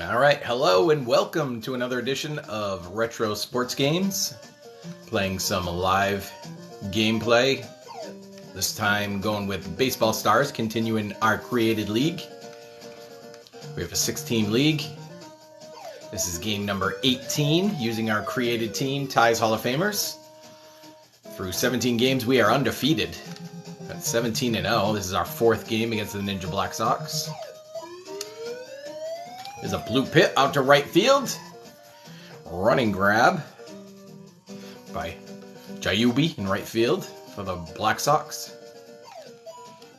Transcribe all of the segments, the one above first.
Alright, hello and welcome to another edition of Retro Sports Games. Playing some live gameplay. This time going with Baseball Stars, continuing our created league. We have a 6-team league. This is game number 18, using our created team, Ties Hall of Famers. Through 17 games, we are undefeated. At 17-0, this is our 4th game against the Ninja Blacksox. There's a blue pit out to right field. Running grab by Jayubi in right field for the Blacksox.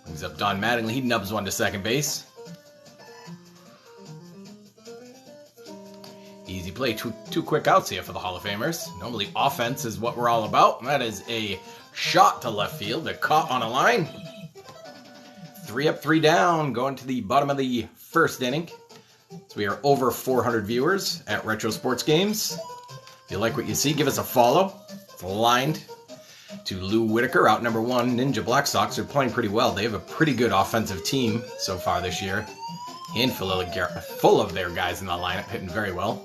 Brings up Don Mattingly. He nubs one to second base. Easy play. Two quick outs here for the Hall of Famers. Normally offense is what we're all about. That is a shot to left field. They're caught on a line. 3 up, 3 down. Going to the bottom of the 1st inning. So we are over 400 viewers at Retro Sports Games. If you like what you see, give us a follow. It's aligned to Lou Whitaker, out number 1. Ninja Blacksox are playing pretty well. They have a pretty good offensive team so far this year. Handful of full of their guys in the lineup hitting very well.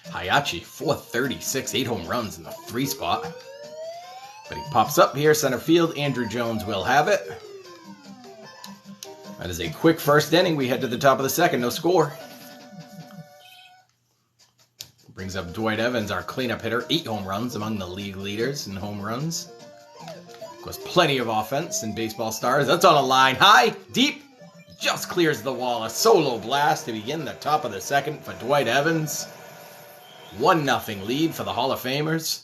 Hayachi, 436, 8 home runs in the 3 spot. But he pops up here, center field. Andruw Jones will have it. That is a quick 1st inning. We head to the top of the 2nd. No score. Brings up Dwight Evans, our cleanup hitter. 8 home runs, among the league leaders in home runs. Of course, plenty of offense in Baseball Stars. That's on a line. High, deep, just clears the wall. A solo blast to begin the top of the 2nd for Dwight Evans. 1-0 lead for the Hall of Famers.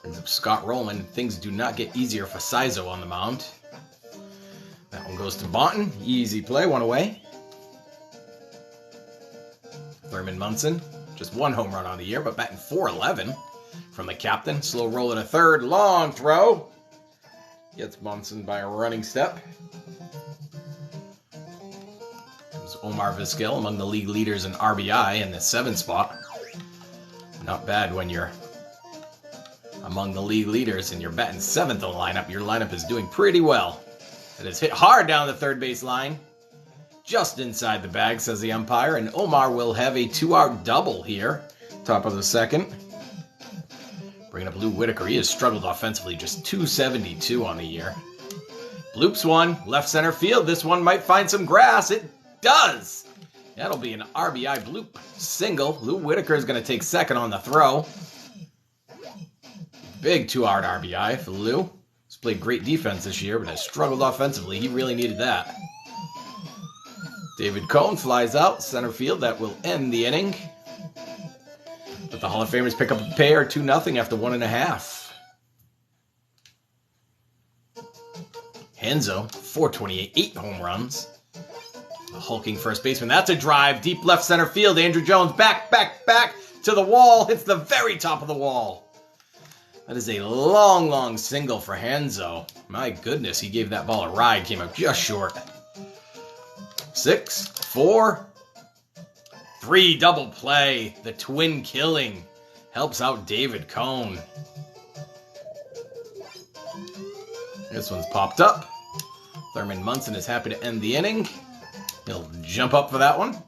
Brings up Scott Rolen. Things do not get easier for Sizo on the mound. That one goes to Bonton. Easy play, 1 away. Thurman Munson, just 1 home run on the year, but batting .411 from the captain. Slow roll to 3rd, long throw. Gets Munson by a running step. Comes Omar Vizquel, among the league leaders in RBI in the 7 spot. Not bad when you're among the league leaders and you're batting 7th in the lineup. Your lineup is doing pretty well. It is hit hard down the 3rd base line. Just inside the bag, says the umpire, and Omar will have a 2-out double here. Top of the 2nd. Bringing up Lou Whitaker. He has struggled offensively, just .272 on the year. Bloops one, left center field. This one might find some grass. It does! That'll be an RBI bloop single. Lou Whitaker is going to take 2nd on the throw. Big 2-out RBI for Lou. He's played great defense this year, but has struggled offensively. He really needed that. David Cohn flies out, center field. That will end the inning. But the Hall of Famers pick up a pair, 2-0 after 1.5. Henzo, 428, 8 home runs. The hulking first baseman. That's a drive. Deep left center field. Andruw Jones back to the wall. Hits the very top of the wall. That is a long single for Henzo. My goodness, he gave that ball a ride. Came up just short. 6, 4, 3, double play. The twin killing helps out David Cohn. This one's popped up. Thurman Munson is happy to end the inning. He'll jump up for that one.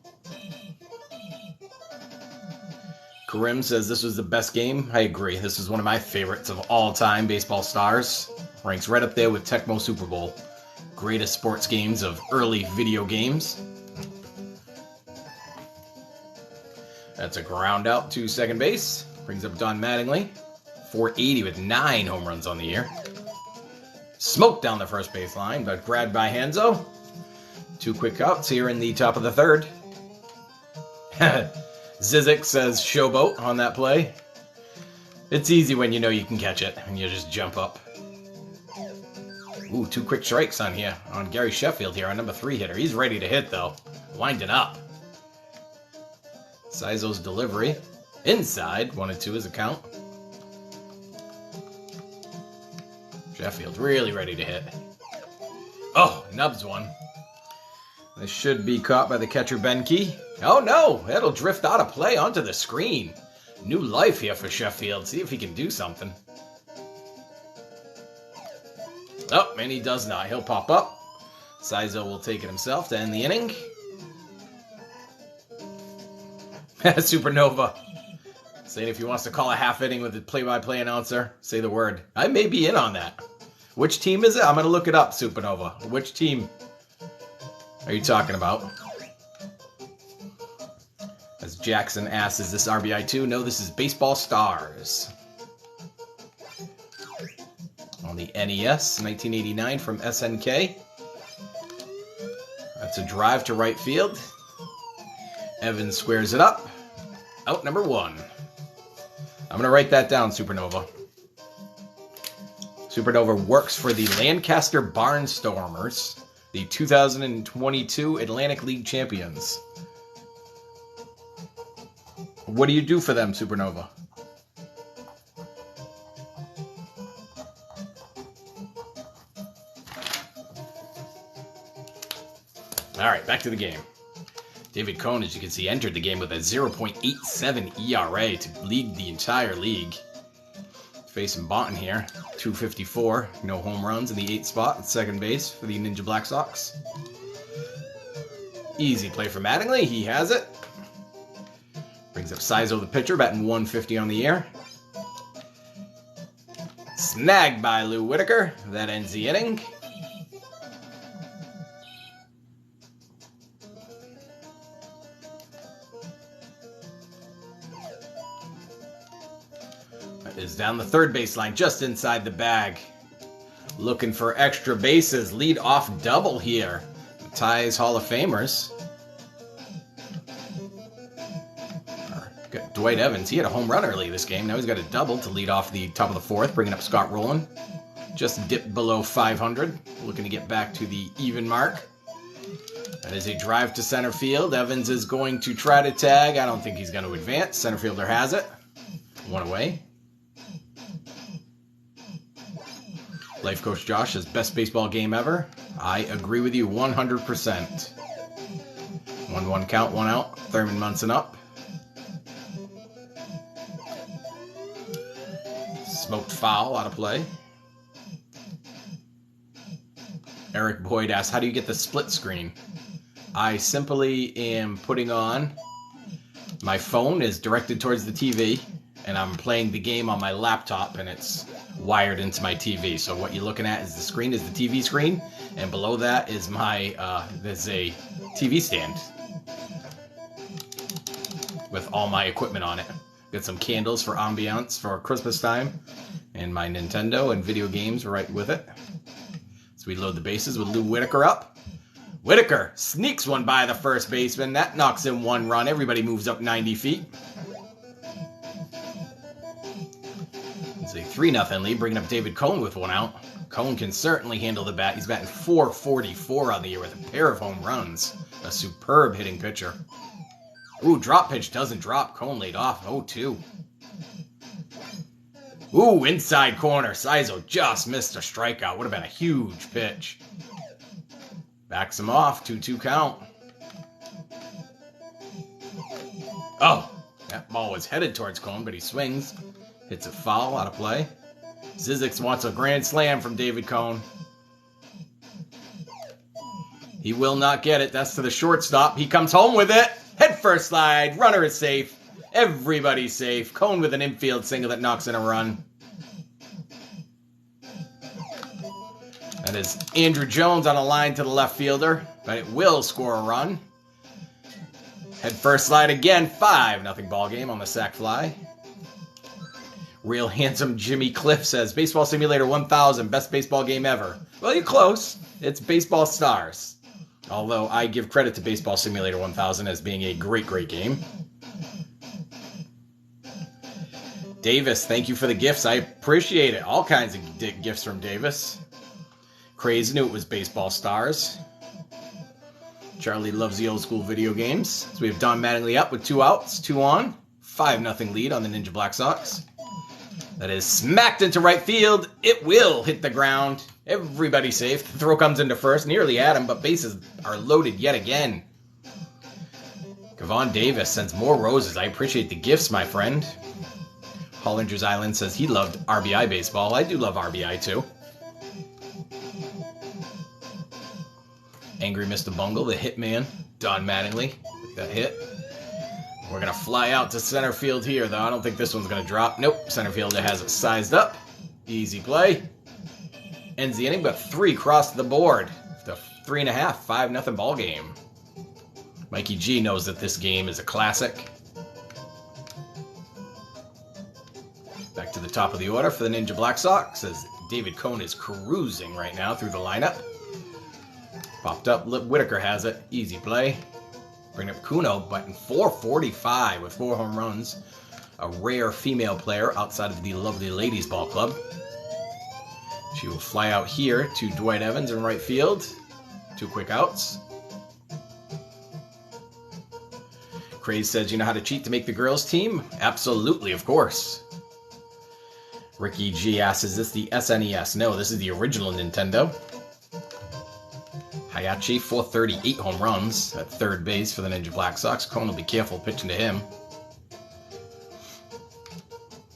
Karim says this was the best game. I agree. This is one of my favorites of all time. Baseball Stars ranks right up there with Tecmo Super Bowl. Greatest sports games of early video games. That's a ground out to second base. Brings up Don Mattingly. 480 with 9 home runs on the year. Smoked down the first base line, but grabbed by Henzo. 2 quick outs here in the top of the 3rd. Zizik says showboat on that play. It's easy when you know you can catch it, and you just jump up. Ooh, 2 quick strikes on here, on Gary Sheffield here, our number 3 hitter. He's ready to hit, though. Winding up. Sizo's delivery. Inside, 1-2 is a count. Sheffield really ready to hit. Oh, nubs one. This should be caught by the catcher, Benke. Oh no, that'll drift out of play onto the screen. New life here for Sheffield. See if he can do something. Oh, and he does not. He'll pop up. Sizo will take it himself to end the inning. Supernova. Saying if he wants to call a half inning with the play-by-play announcer, say the word. I may be in on that. Which team is it? I'm going to look it up, Supernova. Which team are you talking about? As Jackson asks, is this RBI2? No, this is Baseball Stars. On the NES, 1989 from SNK. That's a drive to right field. Evans squares it up. Out number 1. I'm going to write that down, Supernova. Supernova works for the Lancaster Barnstormers, the 2022 Atlantic League champions. What do you do for them, Supernova? All right, back to the game. David Cone, as you can see, entered the game with a 0.87 ERA to lead the entire league. Facing Bonton here, 254, no home runs in the 8th spot at second base for the Ninja Blacksox. Easy play for Mattingly, he has it. Brings up Sizo, the pitcher, batting 150 on the year. Snagged by Lou Whitaker, that ends the inning. Is down the third baseline, just inside the bag. Looking for extra bases. Lead off double here. Ties Hall of Famers. Got Dwight Evans. He had a home run early this game. Now he's got a double to lead off the top of the 4th, bringing up Scott Rolen. Just dipped below 500. Looking to get back to the even mark. That is a drive to center field. Evans is going to try to tag. I don't think he's going to advance. Center fielder has it. 1 away. Life Coach Josh says, best baseball game ever. I agree with you 100%. 1-1 count, 1 out. Thurman Munson up. Smoked foul, out of play. Eric Boyd asks, how do you get the split screen? I simply am putting on, my phone is directed towards the TV, and I'm playing the game on my laptop, and it's wired into my TV. So what you're looking at is the screen, is the TV screen, and below that is my, there's a TV stand with all my equipment on it. Got some candles for ambiance for Christmas time, and my Nintendo and video games right with it. So we load the bases with Lou Whitaker up. Whitaker sneaks one by the first baseman. That knocks in 1 run. Everybody moves up 90 feet. It's a 3-0 lead, bringing up David Cone with 1 out. Cone can certainly handle the bat. He's batting .444 on the year with a pair of home runs. A superb hitting pitcher. Ooh, drop pitch doesn't drop. Cone laid off. 0-2. Ooh, inside corner. Sizo just missed a strikeout. Would have been a huge pitch. Backs him off. 2-2 count. Oh, that ball was headed towards Cone, but he swings. Hits a foul, out of play. Zizix wants a grand slam from David Cone. He will not get it. That's to the shortstop. He comes home with it. Head first slide. Runner is safe. Everybody's safe. Cone with an infield single that knocks in a run. That is Andruw Jones on a line to the left fielder, but it will score a run. Head first slide again. 5-0 ball game on the sac fly. Real handsome Jimmy Cliff says, Baseball Simulator 1000, best baseball game ever. Well, you're close. It's Baseball Stars. Although I give credit to Baseball Simulator 1000 as being a great, great game. Davis, thank you for the gifts. I appreciate it. All kinds of gifts from Davis. Crazy knew it was Baseball Stars. Charlie loves the old school video games. So we have Don Mattingly up with 2 outs, 2 on. 5-0 lead on the Ninja Blacksox. That is smacked into right field. It will hit the ground. Everybody safe. The throw comes into first. Nearly at him, but bases are loaded yet again. Kevon Davis sends more roses. I appreciate the gifts, my friend. Hollinger's Island says he loved RBI baseball. I do love RBI too. Angry Mr. Bungle, the hitman, Don Mattingly, with that hit. We're going to fly out to center field here, though. I don't think this one's going to drop. Nope, center fielder has it sized up. Easy play. Ends the inning, but 3 crossed the board. The 3.5, 5-0 ball game. Mikey G knows that this game is a classic. Back to the top of the order for the Ninja Blacksox, as David Cone is cruising right now through the lineup. Popped up, Whitaker has it. Easy play. Bring up Kuno, but in 445 with 4 home runs. A rare female player outside of the lovely ladies ball club. She will fly out here to Dwight Evans in right field. 2 quick outs. Craze says, you know how to cheat to make the girls team? Absolutely, of course. Ricky G asks, is this the SNES? No, this is the original Nintendo. Hayachi, 438 home runs at third base for the Ninja Blacksox. Cone will be careful pitching to him.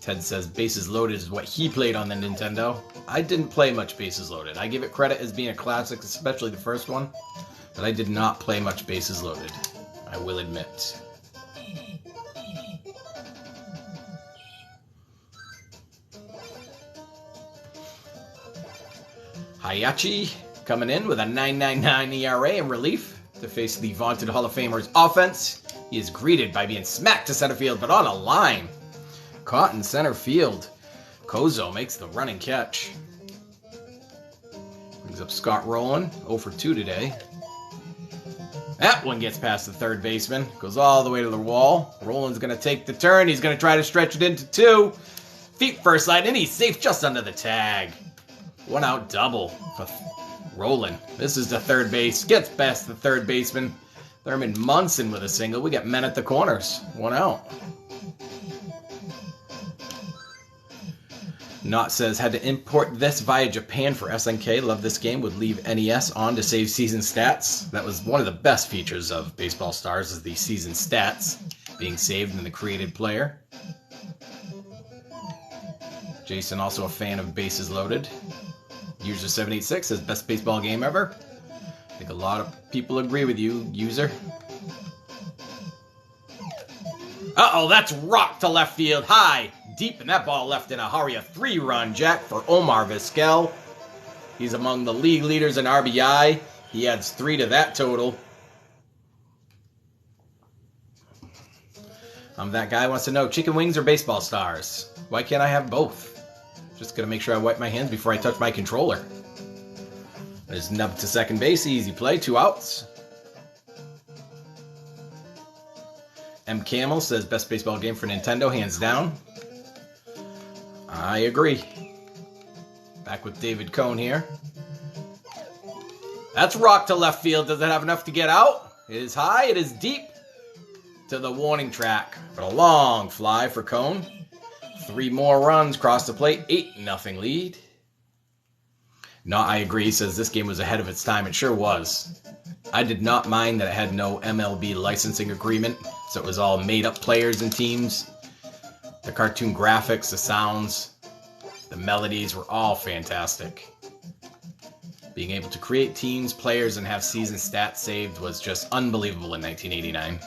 Ted says Bases Loaded is what he played on the Nintendo. I didn't play much Bases Loaded. I give it credit as being a classic, especially the first one, but I did not play much Bases Loaded, I will admit. Hayachi coming in with a 9.99 ERA in relief to face the vaunted Hall of Famer's offense. He is greeted by being smacked to center field, but on a line. Caught in center field. Kozo makes the running catch. Brings up Scott Rolen, 0 for 2 today. That one gets past the third baseman. Goes all the way to the wall. Roland's going to take the turn. He's going to try to stretch it into 2. Feet first line, and he's safe just under the tag. 1 out double for Rolen. This is the third base. Gets past the third baseman. Thurman Munson with a single. We got men at the corners. 1 out. Not says, had to import this via Japan for SNK. Love this game. Would leave NES on to save season stats. That was one of the best features of Baseball Stars, is the season stats being saved in the created player. Jason, also a fan of Bases Loaded. User 786 says, best baseball game ever. I think a lot of people agree with you, user. Uh-oh, that's rocked to left field. High, deep, and that ball left in a hurry. A 3-run jack for Omar Vizquel. He's among the league leaders in RBI. He adds 3 to that total. That guy wants to know, chicken wings or baseball stars? Why can't I have both? Just gonna make sure I wipe my hands before I touch my controller. There's nub to second base, easy play, 2 outs. M. Camel says, best baseball game for Nintendo, hands down. I agree. Back with David Cone here. That's rocked to left field. Does it have enough to get out? It is high, it is deep. To the warning track. But a long fly for Cone. 3 more runs cross the plate, 8-0 lead. No, I agree, says this game was ahead of its time. It sure was. I did not mind that it had no MLB licensing agreement, so it was all made-up players and teams. The cartoon graphics, the sounds, the melodies were all fantastic. Being able to create teams, players, and have season stats saved was just unbelievable in 1989.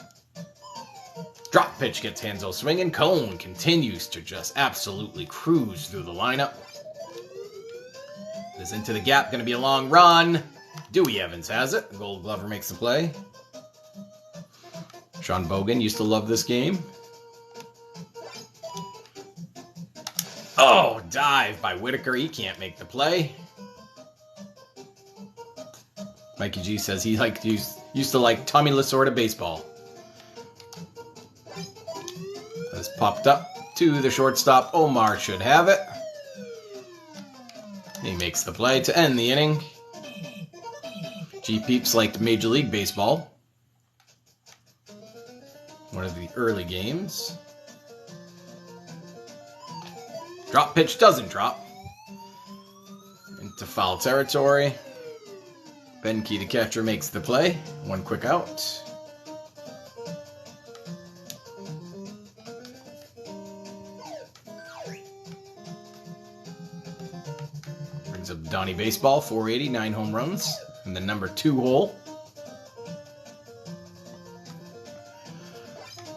Drop pitch gets Hanzo swinging. Cone continues to just absolutely cruise through the lineup. This into the gap, going to be a long run. Dewey Evans has it. Gold Glover makes the play. Sean Bogan used to love this game. Oh, dive by Whitaker. He can't make the play. Mikey G says he used to like Tommy Lasorda baseball. Has popped up to the shortstop. Omar should have it. He makes the play to end the inning. G-Peeps liked Major League Baseball. One of the early games. Drop pitch doesn't drop. Into foul territory. Ben Key, the catcher, makes the play. 1 quick out. Brings up Donnie Baseball, 480, 9 home runs, in the number 2 hole.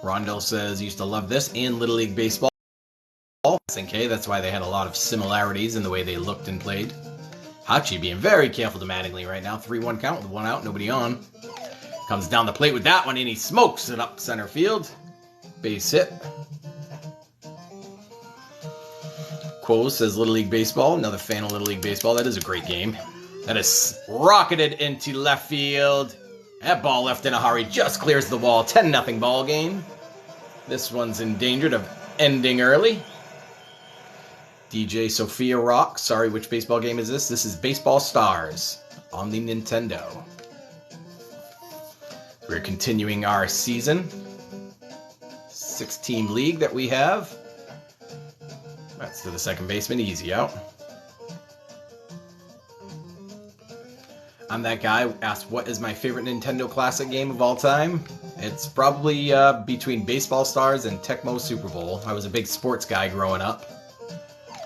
Rondell says, used to love this and Little League Baseball. SNK, that's why they had a lot of similarities in the way they looked and played. Hachi being very careful to Mattingly right now. 3-1 count with 1 out, nobody on. Comes down the plate with that one, and he smokes it up center field. Base hit. Quo says Little League Baseball. Another fan of Little League Baseball. That is a great game. That is rocketed into left field. That ball left in a hurry just clears the wall. 10-0 ball game. This one's endangered of ending early. DJ Sophia Rock. Sorry, which baseball game is this? This is Baseball Stars on the Nintendo. We're continuing our season. 6-team league that we have. That's to the second baseman. Easy out. I'm that guy who asked, what is my favorite Nintendo classic game of all time? It's probably between Baseball Stars and Tecmo Super Bowl. I was a big sports guy growing up.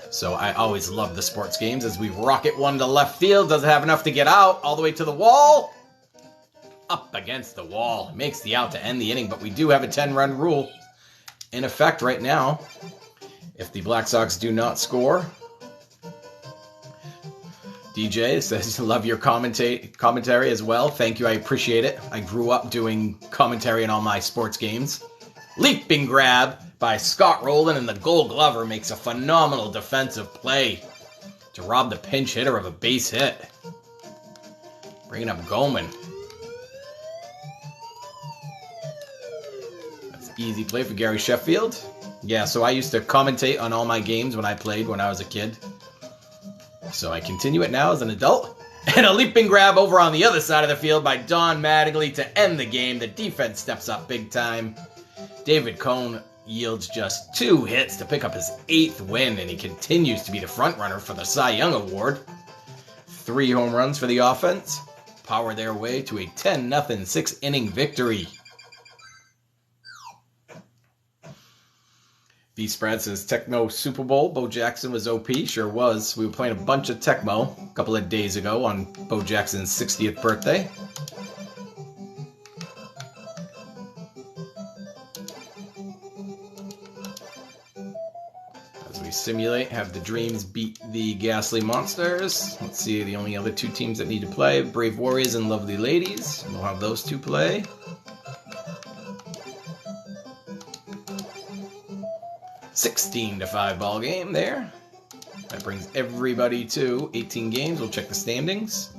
So I always loved the sports games. As we rocket one to left field. Doesn't have enough to get out. All the way to the wall. Up against the wall. Makes the out to end the inning. But we do have a 10-run rule in effect right now. If the Black Sox do not score. DJ says, love your commentary as well. Thank you, I appreciate it. I grew up doing commentary in all my sports games. Leaping grab by Scott Rolen, and the Gold Glover makes a phenomenal defensive play to rob the pinch hitter of a base hit. Bringing up Goldman. That's an easy play for Gary Sheffield. Yeah, so I used to commentate on all my games when I played when I was a kid. So I continue it now as an adult. And a leaping grab over on the other side of the field by Don Mattingly to end the game. The defense steps up big time. David Cone yields just 2 hits to pick up his 8th win, and he continues to be the front runner for the Cy Young Award. 3 home runs for the offense. Power their way to a 10-0 6-inning victory. B-Spread says, Tecmo Super Bowl. Bo Jackson was OP. Sure was. We were playing a bunch of Tecmo a couple of days ago on Bo Jackson's 60th birthday. As we simulate, have the Dreams beat the Ghastly Monsters. Let's see the only other 2 teams that need to play. Brave Warriors and Lovely Ladies. We'll have those 2 play. 16-5 ball game there. That brings everybody to 18 games. We'll check the standings.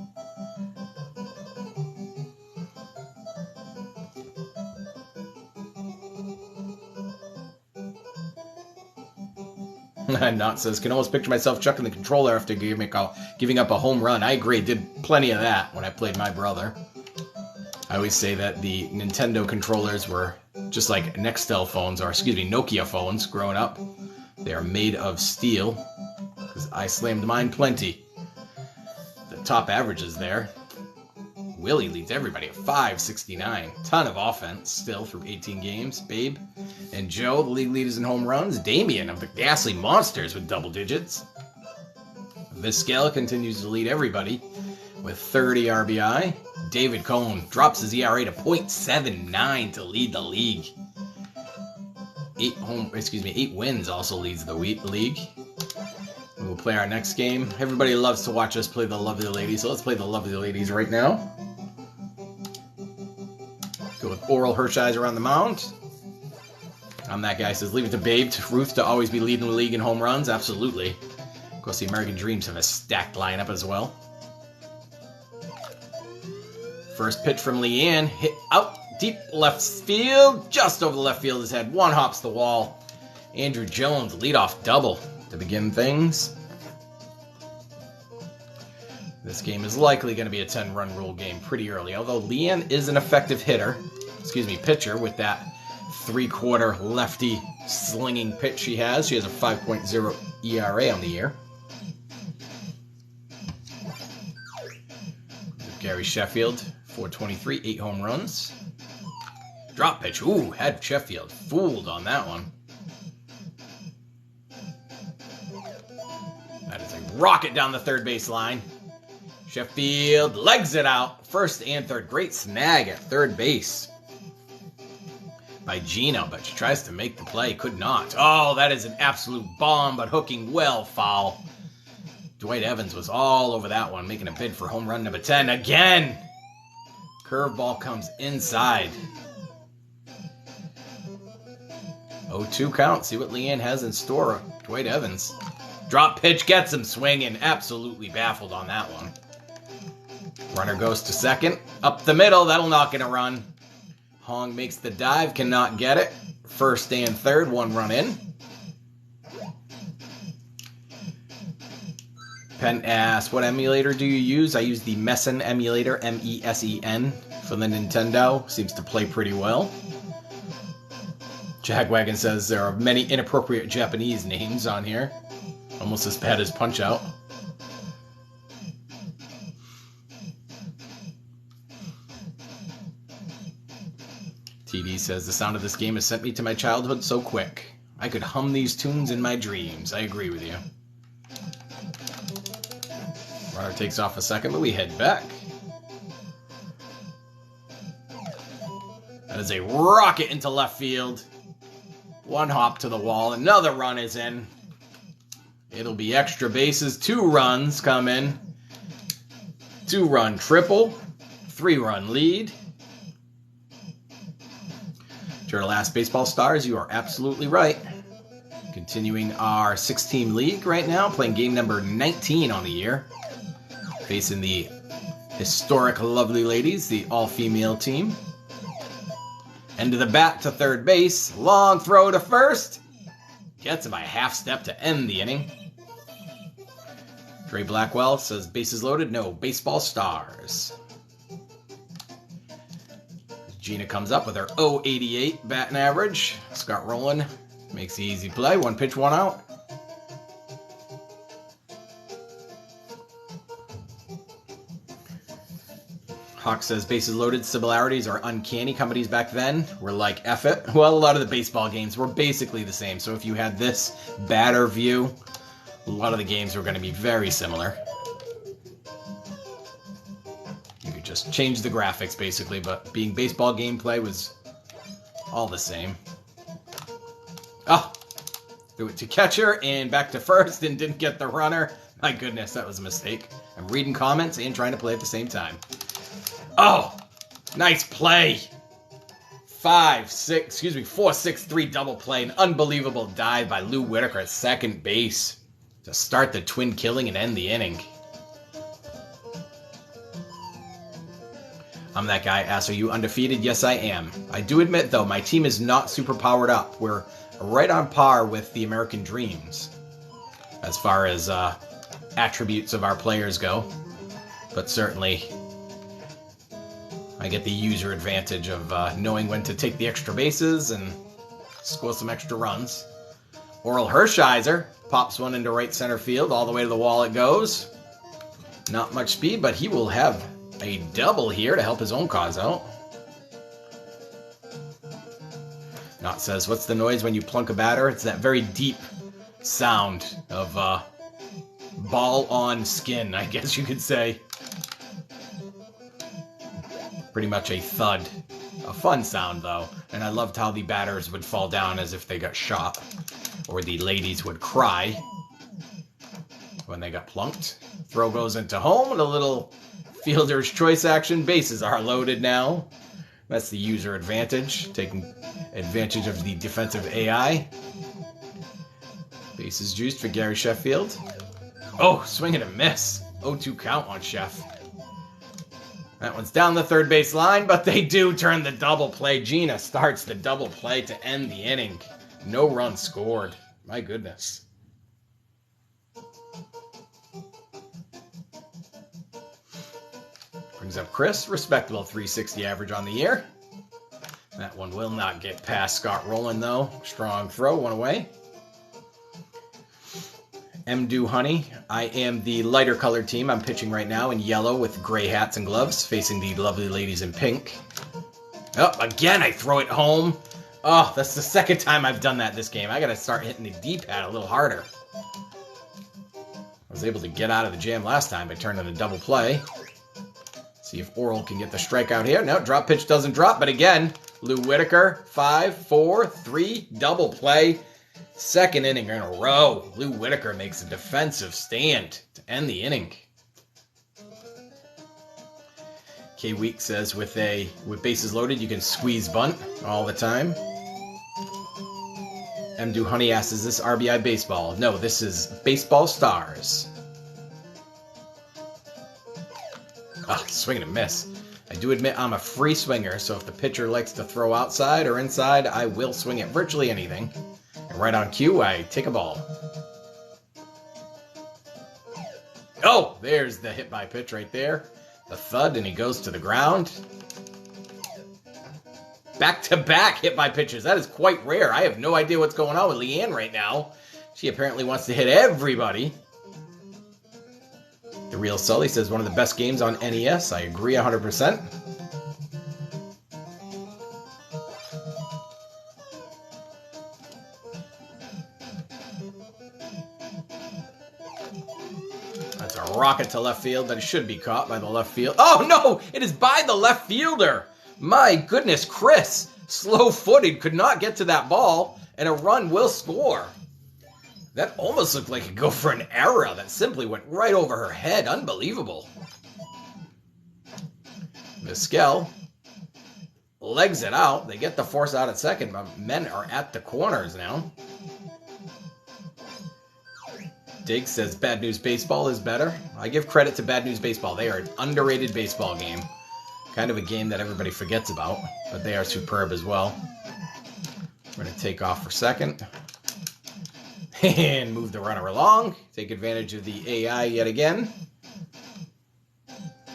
Not says, can almost picture myself chucking the controller after giving up a home run. I agree, did plenty of that when I played my brother. I always say that the Nintendo controllers were just like Nextel phones, or excuse me, Nokia phones growing up. They are made of steel, because I slammed mine plenty. The top average is there. Willie leads everybody at 569. Ton of offense still through 18 games. Babe and Joe, the league leaders in home runs. Damien of the Ghastly Monsters with double digits. Vizquel continues to lead everybody with 30 RBI. David Cone drops his ERA to .79 to lead the league. 8 wins also leads the league. We'll play our next game. Everybody loves to watch us play the Lovely Ladies, so let's play the Lovely Ladies right now. Go with Orel Hershiser on the mound. I'm that guy, says, leave it to Babe Ruth to always be leading the league in home runs. Absolutely. Of course, the American Dreams have a stacked lineup as well. First pitch from Leanne, hit out deep left field, just over the left fielder's head. 1 hops the wall. Andruw Jones, leadoff double to begin things. This game is likely going to be a 10-run rule game pretty early, although Leanne is an effective pitcher with that 3/4 lefty slinging pitch she has. She has a 5.0 ERA on the year. Gary Sheffield, 423, 8 home runs. Drop pitch. Ooh, had Sheffield fooled on that one. That is a rocket down the third base line. Sheffield legs it out. First and third. Great snag at third base by Gina, but she tries to make the play. Could not. Oh, that is an absolute bomb, but hooking well foul. Dwight Evans was all over that one, making a bid for home run number 10 again. Curveball comes inside. 0-2 count. See what Leanne has in store. Dwight Evans. Drop pitch gets him swinging. Absolutely baffled on that one. Runner goes to second. Up the middle. That'll knock in a run. Hong makes the dive. Cannot get it. First and third. 1 run in. Penn asks, what emulator do you use? I use the Messen emulator. M-E-S-E-N for the Nintendo. Seems to play pretty well. Jagwagon says there are many inappropriate Japanese names on here. Almost as bad as Punch-Out. TD says, the sound of this game has sent me to my childhood so quick. I could hum these tunes in my dreams. I agree with you. Runner takes off a second, but we head back. That is a rocket into left field. 1 hop to the wall. Another run is in. It'll be extra bases. 2 runs come in. 2-run triple. 3-run lead. To our last baseball stars, you are absolutely right. Continuing our 6-team league right now, playing game number 19 on the year. Facing the historic Lovely Ladies, the all-female team. End of the bat to third base. Long throw to first. Gets him by a half step to end the inning. Trey Blackwell says, bases loaded, no baseball stars. Gina comes up with her .088 batting average. Scott Rolen makes the easy play. 1 pitch, 1 out. Hawk says, bases loaded, similarities are uncanny. Companies back then were like, F it. Well, a lot of the baseball games were basically the same. So if you had this batter view, a lot of the games were going to be very similar. You could just change the graphics, basically, but being baseball gameplay was all the same. Oh! Threw it to catcher and back to first and didn't get the runner. My goodness, that was a mistake. I'm reading comments and trying to play at the same time. Oh, nice play. 4-6-3 double play. An unbelievable dive by Lou Whitaker at second base to start the twin killing and end the inning. I'm that guy. Asks, are you undefeated? Yes, I am. I do admit, though, my team is not super powered up. We're right on par with the American Dreams as far as attributes of our players go. But certainly, I get the user advantage of knowing when to take the extra bases and score some extra runs. Orel Hershiser pops one into right center field. All the way to the wall it goes. Not much speed, but he will have a double here to help his own cause out. Knott says, what's the noise when you plunk a batter? It's that very deep sound of ball on skin, I guess you could say. Pretty much a thud. A fun sound, though. And I loved how the batters would fall down as if they got shot. Or the ladies would cry when they got plunked. Throw goes into home and a little fielder's choice action. Bases are loaded now. That's the user advantage. Taking advantage of the defensive AI. Bases juiced for Gary Sheffield. Oh, swing and a miss. 0-2 count on Chef. That one's down the third base line, but they do turn the double play. Gina starts the double play to end the inning. No run scored. My goodness. Brings up Chris. Respectable 360 average on the year. That one will not get past Scott Rolen, though. Strong throw, one away. Mdo Honey. I am the lighter colored team. I'm pitching right now in yellow with gray hats and gloves, facing the lovely ladies in pink. Oh, again, I throw it home. Oh, that's the second time I've done that this game. I gotta start hitting the D-pad a little harder. I was able to get out of the jam last time by turning a double play. See if Orel can get the strikeout here. No, drop pitch doesn't drop, but again, Lou Whitaker, 5, 4, 3, double play. Second inning in a row. Lou Whitaker makes a defensive stand to end the inning. K Week says with bases loaded, you can squeeze bunt all the time. M. Honey asks, is this RBI baseball? No, this is Baseball Stars. Ah, swing and a miss. I do admit I'm a free swinger, so if the pitcher likes to throw outside or inside, I will swing at virtually anything. And right on cue, I take a ball. Oh, there's the hit by pitch right there. The thud, and he goes to the ground. Back-to-back hit by pitches. That is quite rare. I have no idea what's going on with Leanne right now. She apparently wants to hit everybody. The Real Sully says one of the best games on NES. I agree 100%. That's a rocket to left field, but it should be caught by the left field. Oh no! It is by the left fielder! My goodness, Chris, slow-footed, could not get to that ball, and a run will score. That almost looked like it go for an error that simply went right over her head. Unbelievable. Vizquel legs it out. They get the force out at second, but men are at the corners now. Diggs says Bad News Baseball is better. I give credit to Bad News Baseball. They are an underrated baseball game. Kind of a game that everybody forgets about, but they are superb as well. We're going to take off for second. And move the runner along. Take advantage of the AI yet again.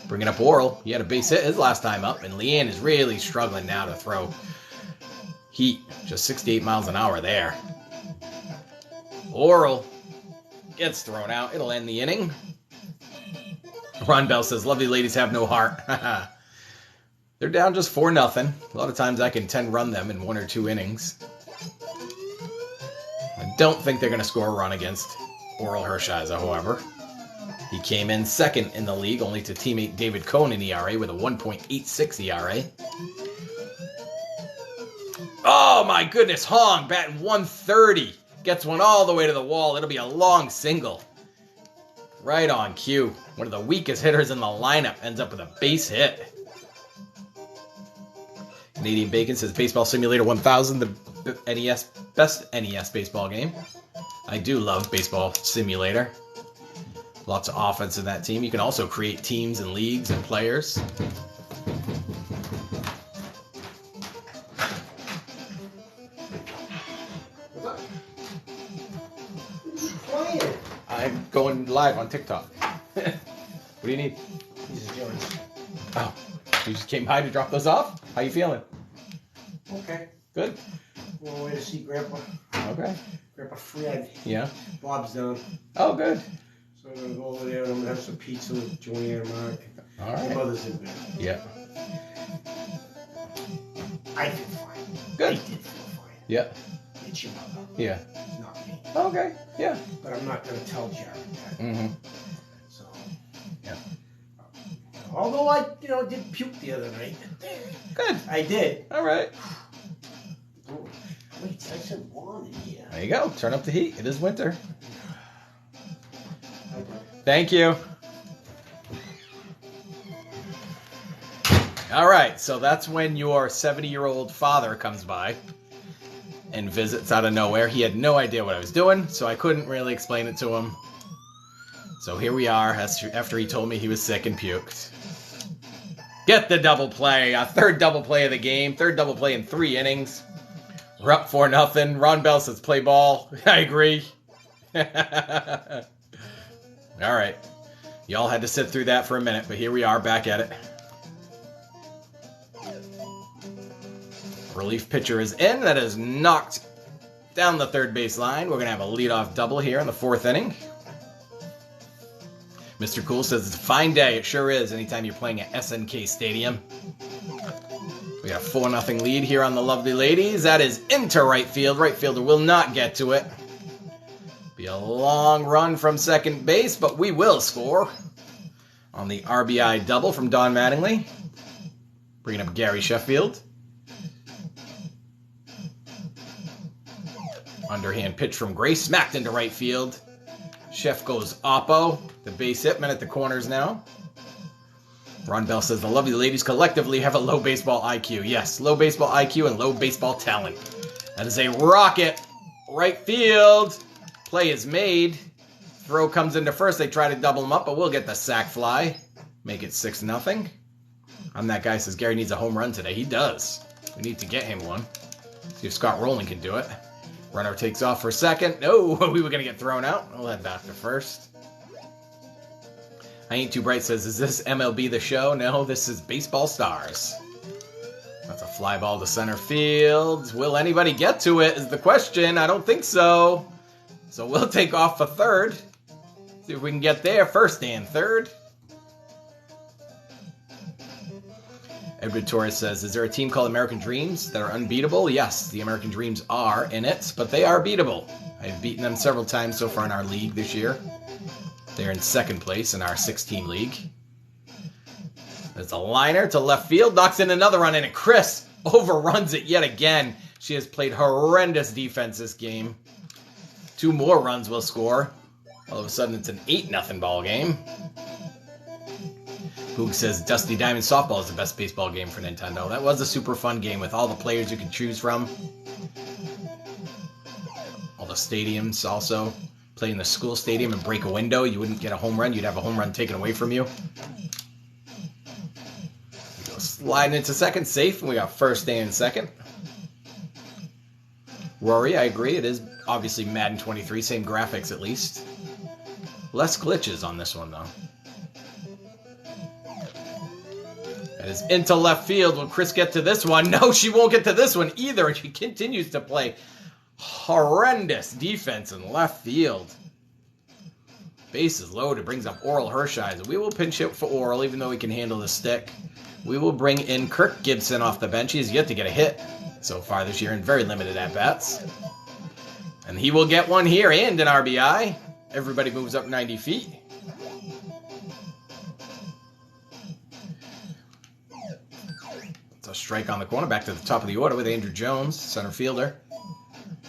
Bringing up Orel. He had a base hit his last time up, and Leanne is really struggling now to throw heat. Just 68 miles an hour there. Orel gets thrown out. It'll end the inning. Ron Bell says, lovely ladies have no heart. They're down just 4-0. A lot of times I can 10-run them in 1 or 2 innings. I don't think they're going to score a run against Orel Hershiser, however. He came in second in the league, only to teammate David Cohn in ERA with a 1.86 ERA. Oh my goodness, Hong batting 130. Gets one all the way to the wall. It'll be a long single. Right on cue. One of the weakest hitters in the lineup ends up with a base hit. Canadian Bacon says Baseball Simulator 1000, the NES best NES baseball game. I do love Baseball Simulator. Lots of offense in that team. You can also create teams and leagues and players. What's up? Quiet. I'm going live on TikTok. What do you need? These are yours. Oh, you just came by to drop those off? How you feeling? Okay. Good. We're on our way to see Grandpa. Okay. Grandpa Fred. Yeah. Bob's down. Oh, good. So I'm going to go over there and I'm going to have some pizza with Joanne and Mark. All right. My mother's in bed. Yeah. I feel fine. Good. I did feel fine. Yeah. It's your mother. Yeah. It's not me. Okay. Yeah. But I'm not going to tell Jared that. Mm-hmm. So. Yeah. Although I, did puke the other night. Good. I did. All right. Oh, wait, it's nice and warm in here. There you go. Turn up the heat. It is winter. Thank you. All right, so that's when your 70-year-old father comes by and visits out of nowhere. He had no idea what I was doing, so I couldn't really explain it to him. So here we are, after he told me he was sick and puked. Get the double play, a third double play of the game, third double play in 3 innings. We're up 4-0. Ron Bell says play ball. I agree. All right. Y'all had to sit through that for a minute, but here we are back at it. Relief pitcher is in. That is knocked down the third base line. We're going to have a leadoff double here in the 4th inning. Mr. Cool says it's a fine day. It sure is anytime you're playing at SNK Stadium. We got a 4-0 lead here on the lovely ladies. That is into right field. Right fielder will not get to it. Be a long run from second base, but we will score on the RBI double from Don Mattingly. Bringing up Gary Sheffield. Underhand pitch from Gray, smacked into right field. Chef goes oppo. The base hit, men at the corners now. Ron Bell says the lovely ladies collectively have a low baseball IQ. Yes, low baseball IQ and low baseball talent. That is a rocket. Right field. Play is made. Throw comes into first. They try to double him up, but we'll get the sac fly. Make it 6-0. I'm that guy who says Gary needs a home run today. He does. We need to get him one. See if Scott Rolen can do it. Runner takes off for second. No, we were going to get thrown out. We'll head back to first. I Ain't Too Bright says, is this MLB The Show? No, this is Baseball Stars. That's a fly ball to center field. Will anybody get to it is the question. I don't think so. So we'll take off for third. See if we can get there. First and third. Edward Torres says, is there a team called American Dreams that are unbeatable? Yes, the American Dreams are in it, but they are beatable. I've beaten them several times so far in our league this year. They're in second place in our 16 league. There's a liner to left field, knocks in another run, and Chris overruns it yet again. She has played horrendous defense this game. 2 more runs will score. All of a sudden, it's an 8-0 ball game. Boog says Dusty Diamond Softball is the best baseball game for Nintendo. That was a super fun game with all the players you could choose from. All the stadiums also. Play in the school stadium and break a window. You wouldn't get a home run. You'd have a home run taken away from you. We go sliding into second, safe, and we got first and second. Rory, I agree. It is obviously Madden 23. Same graphics at least. Less glitches on this one, though. That is into left field. Will Chris get to this one? No, she won't get to this one either. She continues to play horrendous defense in left field. Base is loaded. Brings up Orel Hershiser. We will pinch hit for Orel, even though he can handle the stick. We will bring in Kirk Gibson off the bench. He has yet to get a hit so far this year in very limited at-bats. And he will get one here and an RBI. Everybody moves up 90 feet. It's a strike on the corner. Back to the top of the order with Andruw Jones, center fielder.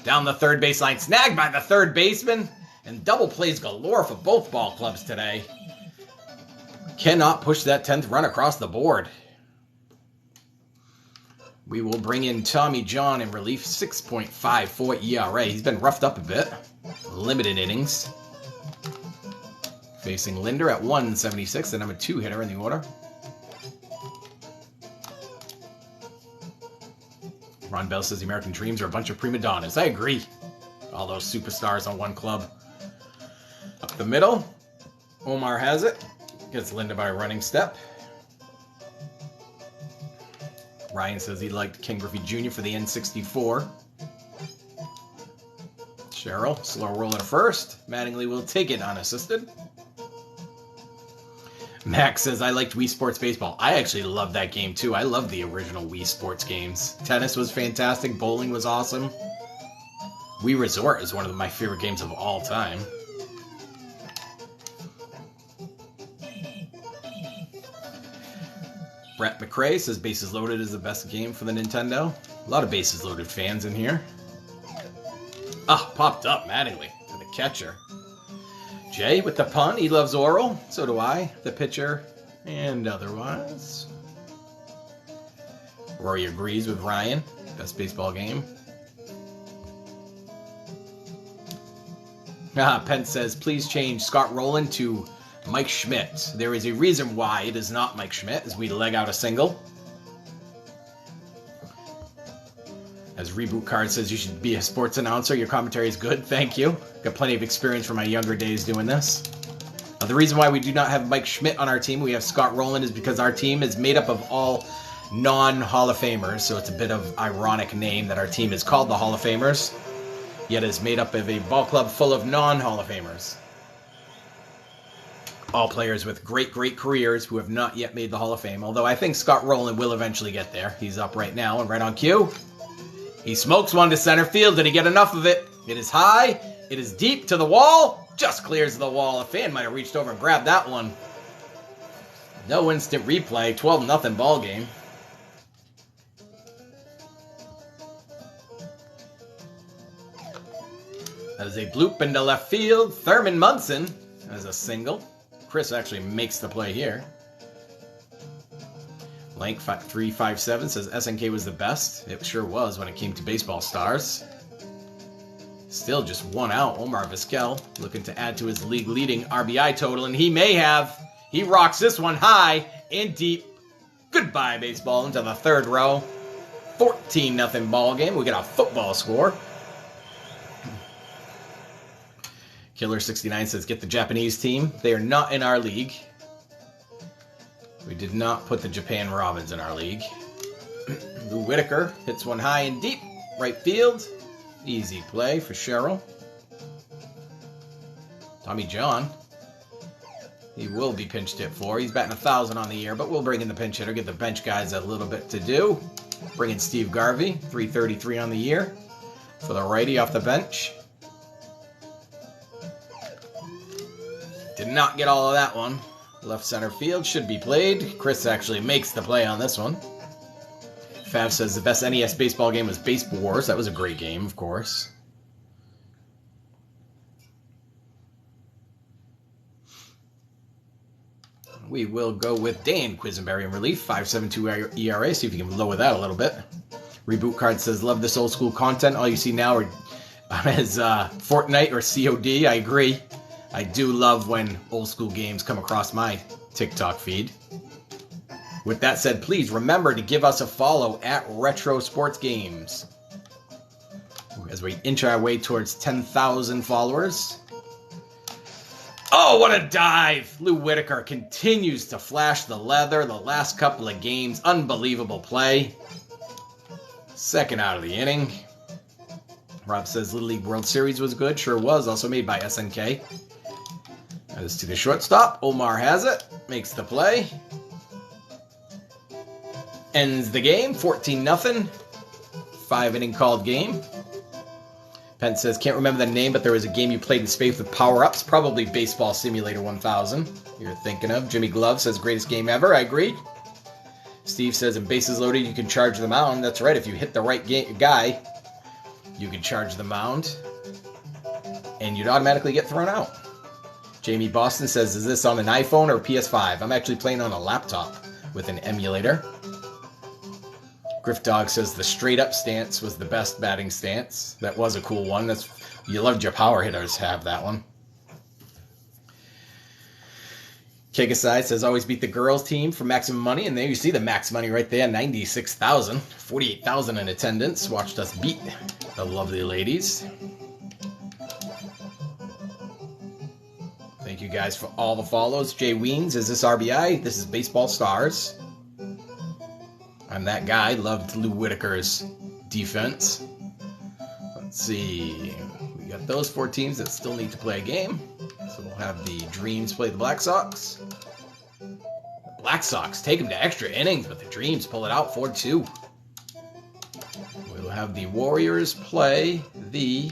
Down the third baseline, snagged by the third baseman. And double plays galore for both ball clubs today. Cannot push that 10th run across the board. We will bring in Tommy John in relief, 6.54 ERA. He's been roughed up a bit. Limited innings. Facing Linder at 176, the number 2 hitter in the order. Ron Bell says the American Dreams are a bunch of prima donnas. I agree. All those superstars on one club. Up the middle, Omar has it. Gets Linda by a running step. Ryan says he liked King Griffey Jr. for the N64. Cheryl, slow roll at first. Mattingly will take it unassisted. Max says, I liked Wii Sports Baseball. I actually loved that game too. I loved the original Wii Sports games. Tennis was fantastic. Bowling was awesome. Wii Resort is one of my favorite games of all time. Brett McRae says Bases Loaded is the best game for the Nintendo. A lot of Bases Loaded fans in here. Ah, popped up Mattingly to the catcher. Jay with the pun. He loves Orel. So do I. The pitcher and otherwise. Rory agrees with Ryan. Best baseball game. Pence says, please change Scott Rolen to Mike Schmidt. There is a reason why it is not Mike Schmidt, as we leg out a single. As Reboot Card says, you should be a sports announcer. Your commentary is good. Thank you. Got plenty of experience from my younger days doing this. The reason why we do not have Mike Schmidt on our team, we have Scott Rolen, is because our team is made up of all non-Hall of Famers. So it's a bit of ironic name that our team is called the Hall of Famers, yet is made up of a ball club full of non-Hall of Famers. All players with great, great careers who have not yet made the Hall of Fame. Although I think Scott Rolen will eventually get there. He's up right now and right on cue. He smokes one to center field. Did he get enough of it? It is high. It is deep to the wall. Just clears the wall. A fan might have reached over and grabbed that one. No instant replay. 12-0 ball game. As a bloop into left field, Thurman Munson as a single. Chris actually makes the play here. Lank 357 says SNK was the best. It sure was when it came to baseball stars. Still just one out. Omar Vizquel looking to add to his league-leading RBI total, and he may have. He rocks this one high and deep. Goodbye, baseball, into the third row. 14-0 ball game. We get a football score. Killer69 says, get the Japanese team. They are not in our league. We did not put the Japan Robins in our league. Whitaker hits one high and deep. Right field. Easy play for Cheryl. Tommy John. He will be pinch hit for. He's batting 1,000 on the year, but we'll bring in the pinch hitter. Give the bench guys a little bit to do. Bring in Steve Garvey. 333 on the year for the righty off the bench. Did not get all of that one. Left center field should be played. Chris actually makes the play on this one. Fav says the best NES baseball game was Baseball Wars. That was a great game, of course. We will go with Dan Quisenberry in relief. 5.72 ERA. See if you can lower that a little bit. Reboot Card says, love this old school content. All you see now is Fortnite or COD. I agree. I do love when old school games come across my TikTok feed. With that said, please remember to give us a follow at Retro Sports Games as we inch our way towards 10,000 followers. Oh, what a dive! Lou Whitaker continues to flash the leather the last couple of games. Unbelievable play. Second out of the inning. Rob says Little League World Series was good. Sure was. Also made by SNK. That is to the shortstop. Omar has it. Makes the play. Ends the game. 14-0. 5-inning called game. Penn says, can't remember the name, but there was a game you played in space with power-ups. Probably Baseball Simulator 1000 you're thinking of. Jimmy Glove says, greatest game ever. I agree. Steve says, in bases loaded, you can charge the mound. That's right. If you hit the right guy, you can charge the mound. And you'd automatically get thrown out. Jamie Boston says, is this on an iPhone or PS5? I'm actually playing on a laptop with an emulator. Griff Dog says the straight-up stance was the best batting stance. That was a cool one. You loved your power hitters have that one. Kegasai says, always beat the girls team for maximum money. And there you see the max money right there, 96,000. 48,000 in attendance. Watched us beat the lovely ladies. Thank you guys for all the follows. Jay Weens, is this RBI? This is Baseball Stars. I'm that guy. Loved Lou Whitaker's defense. Let's see. We got those 4 teams that still need to play a game. So we'll have the Dreams play the Blacksox. The Blacksox take them to extra innings, but the Dreams pull it out 4-2. We'll have the Warriors play the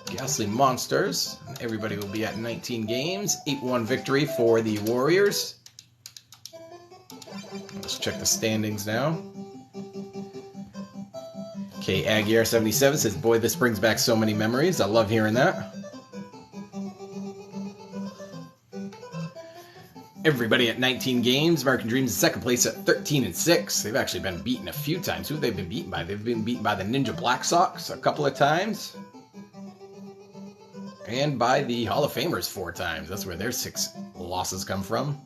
Ghastly Monsters. Everybody will be at 19 games. 8-1 victory for the Warriors. Let's check the standings now. Okay, Aguirre77 says, boy, this brings back so many memories. I love hearing that. Everybody at 19 games. American Dreams in second place at 13-6. They've actually been beaten a few times. Who have they been beaten by? They've been beaten by the Ninja Blacksox a couple of times. And by the Hall of Famers 4 times. That's where their 6 losses come from.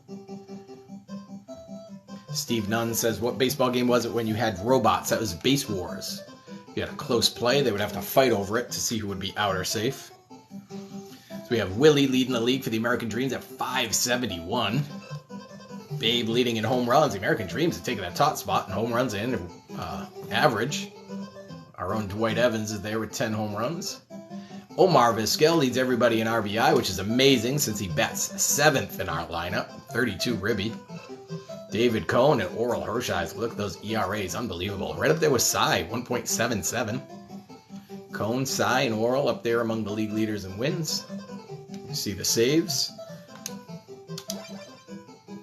Steve Nunn says, what baseball game was it when you had robots? That was Base Wars. If you had a close play, they would have to fight over it to see who would be out or safe. So we have Willie leading the league for the American Dreams at 571. Babe leading in home runs. The American Dreams have taken that top spot in home runs and average. Our own Dwight Evans is there with 10 home runs. Omar Vizquel leads everybody in RBI, which is amazing since he bats 7th in our lineup. 32 ribby. David Cohn and Orel Hershiser. Look at those ERAs. Unbelievable. Right up there with Cy, 1.77. Cohn, Cy, and Orel up there among the league leaders in wins. You see the saves.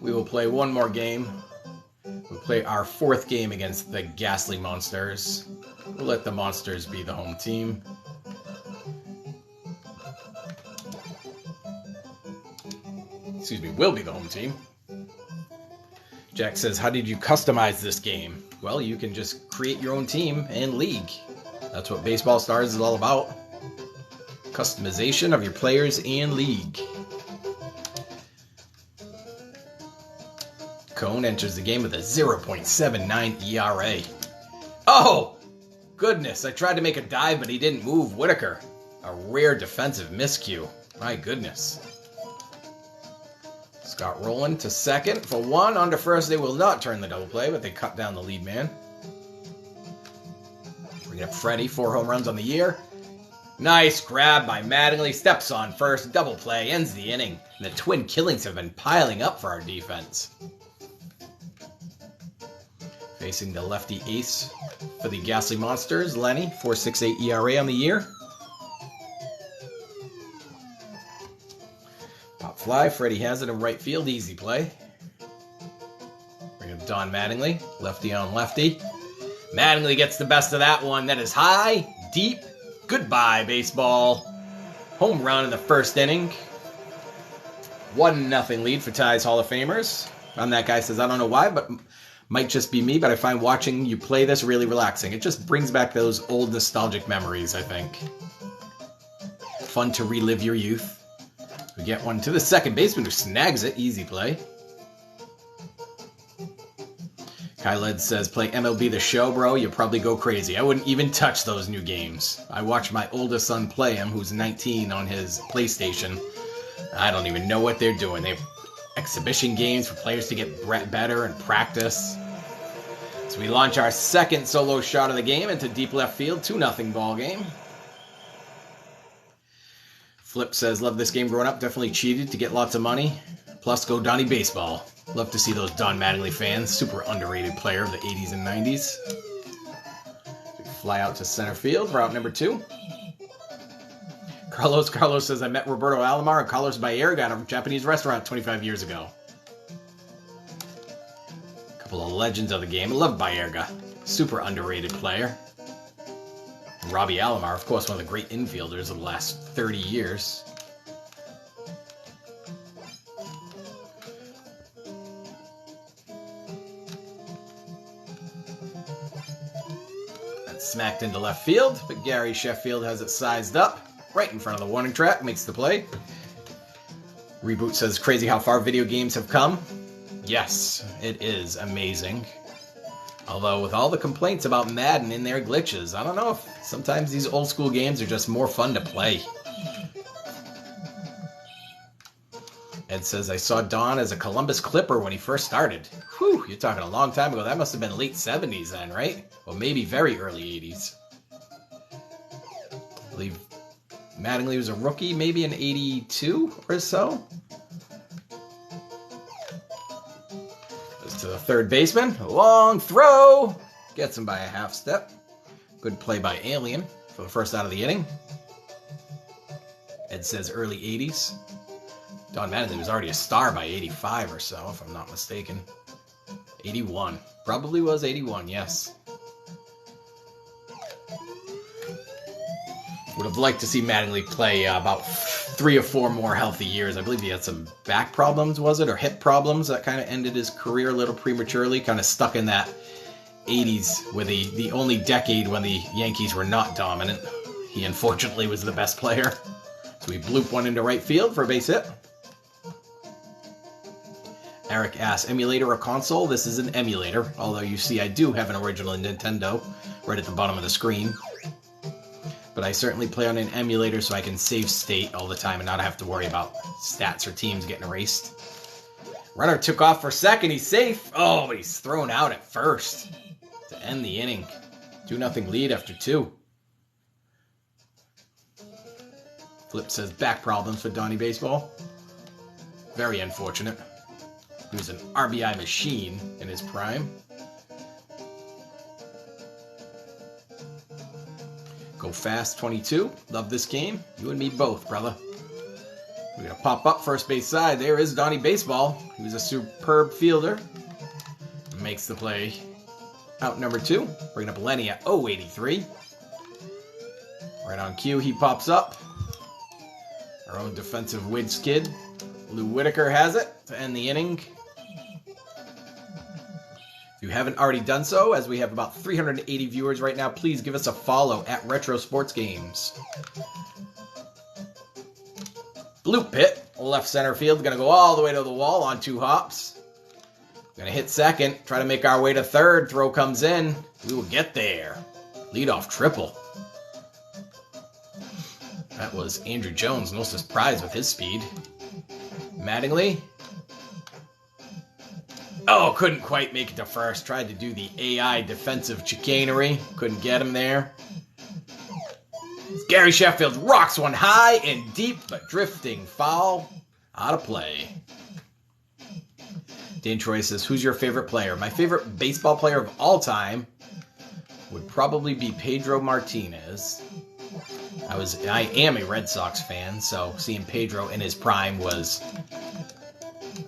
We will play one more game. We'll play our 4th game against the Ghastly Monsters. We'll let the Monsters be the home team. Excuse me, will be the home team. Jack says, how did you customize this game? Well, you can just create your own team and league. That's what Baseball Stars is all about. Customization of your players and league. Cone enters the game with a 0.79 ERA. Oh! Goodness, I tried to make a dive, but he didn't move. Whitaker. A rare defensive miscue. My goodness. Scott Rolen to second for one. On to first, they will not turn the double play, but they cut down the lead man. Bring up Freddie, 4 home runs on the year. Nice grab by Mattingly. Steps on first, double play, ends the inning. And the twin killings have been piling up for our defense. Facing the lefty ace for the Ghastly Monsters, Lenny, 4.68 ERA on the year. Pop fly, Freddie has it in right field, easy play. Bring up Don Mattingly, lefty on lefty. Mattingly gets the best of that one. That is high, deep, goodbye baseball. Home run in the first inning. 1-0 lead for Ty's Hall of Famers. And that guy says, I don't know why, but might just be me, but I find watching you play this really relaxing. It just brings back those old nostalgic memories, I think. Fun to relive your youth. We get one to the second baseman who snags it. Easy play. Kyled says, play MLB The Show, bro. You'll probably go crazy. I wouldn't even touch those new games. I watched my oldest son play him, who's 19, on his PlayStation. I don't even know what they're doing. They have exhibition games for players to get better and practice. So we launch our second solo shot of the game into deep left field. 2-0 ball game. Flip says, love this game growing up. Definitely cheated to get lots of money. Plus, go Donnie Baseball. Love to see those Don Mattingly fans. Super underrated player of the 80s and 90s. We fly out to center field, route number 2. Carlos says, I met Roberto Alomar and Carlos Baerga at a Japanese restaurant 25 years ago. A couple of legends of the game. I love Baerga. Super underrated player. And Robbie Alomar, of course, one of the great infielders of the last 30 years. That's smacked into left field, but Gary Sheffield has it sized up. Right in front of the warning track, makes the play. Reboot says, crazy how far video games have come. Yes, it is amazing. Although with all the complaints about Madden and their glitches, I don't know if sometimes these old school games are just more fun to play. Ed says, I saw Don as a Columbus Clipper when he first started. Whew, you're talking a long time ago. That must have been late 70s then, right? Well, maybe very early 80s. I believe Mattingly was a rookie, maybe in 82 or so. Goes to the third baseman. A long throw. Gets him by a half step. Good play by Alien for the first out of the inning. Ed says early 80s. Don Mattingly was already a star by 85 or so, if I'm not mistaken. 81. Probably was 81, yes. Would have liked to see Mattingly play about 3 or 4 more healthy years. I believe he had some back problems, was it? Or hip problems that kind of ended his career a little prematurely. Kind of stuck in that 80s with the only decade when the Yankees were not dominant. He unfortunately was the best player. So we bloop one into right field for a base hit. Eric asks, emulator or console? This is an emulator. Although you see I do have an original Nintendo right at the bottom of the screen. But I certainly play on an emulator so I can save state all the time and not have to worry about stats or teams getting erased. Runner took off for second. He's safe. Oh, but he's thrown out at first to end the inning. 2-0 lead after 2. Flip says back problems for Donnie Baseball. Very unfortunate. He was an RBI machine in his prime. Go fast, 22. Love this game. You and me both, brother. We're going to pop up first base side. There is Donnie Baseball. He was a superb fielder. Makes the play. Out number 2. Bringing up Lenny at 083. Right on cue, he pops up. Our own defensive Wids kid. Whitaker has it to end the inning. If you haven't already done so, as we have about 380 viewers right now, please give us a follow at Retro Sports Games. Blue pit, left center field, going to go all the way to the wall on 2 hops. Going to hit second, try to make our way to third. Throw comes in. We will get there. Leadoff triple. That was Andruw Jones, no surprise with his speed. Mattingly. Oh, couldn't quite make it to first. Tried to do the AI defensive chicanery. Couldn't get him there. Gary Sheffield rocks one high and deep, but drifting foul. Out of play. Dan Troy says, who's your favorite player? My favorite baseball player of all time would probably be Pedro Martinez. I am a Red Sox fan, so seeing Pedro in his prime was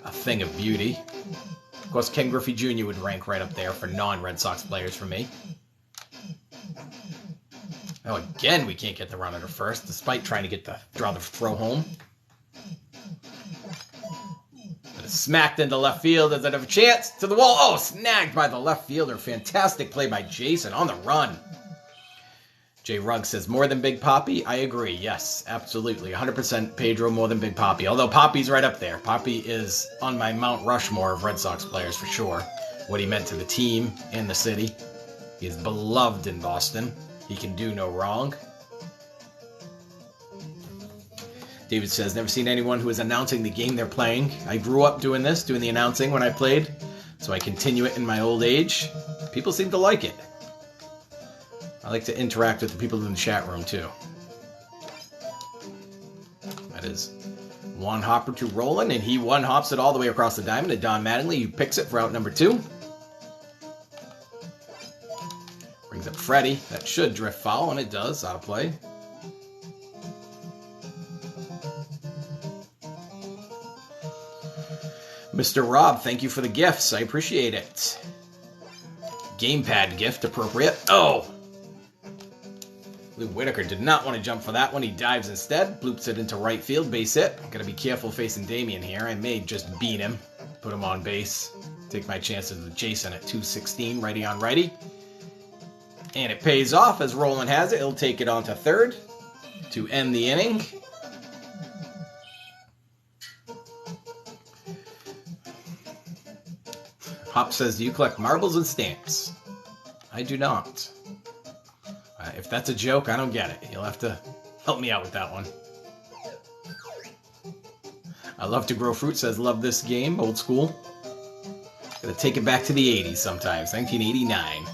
a thing of beauty. Of course, Ken Griffey Jr. would rank right up there for non-Red Sox players for me. Oh, again, we can't get the runner to first, despite trying to draw the throw home. But it's smacked into left field. Does it have a chance? To the wall. Oh, snagged by the left fielder. Fantastic play by Jason on the run. Jay Rugg says, more than Big Papi? I agree. Yes, absolutely. 100% Pedro more than Big Papi. Although Papi's right up there. Papi is on my Mount Rushmore of Red Sox players for sure. What he meant to the team and the city. He is beloved in Boston. He can do no wrong. David says, never seen anyone who is announcing the game they're playing. I grew up doing this, doing the announcing when I played, so I continue it in my old age. People seem to like it. I like to interact with the people in the chat room, too. That is one hopper to Rolen, and he one-hops it all the way across the diamond to Don Mattingly, who picks it for out number 2. Brings up Freddie. That should drift foul, and it does. Out of play. Mr. Rob, thank you for the gifts. I appreciate it. Gamepad gift appropriate. Oh! Whitaker did not want to jump for that one. He dives instead. Bloops it into right field. Base hit. Gotta be careful facing Damien here. I may just beat him. Put him on base. Take my chances with Jason at 216. Righty on righty. And it pays off as Rolen has it. He'll take it on to third to end the inning. Hop says, do you collect marbles and stamps? I do not. If that's a joke, I don't get it. You'll have to help me out with that one. I love to grow fruit says, love this game, old school. Gotta take it back to the 80s sometimes, 1989.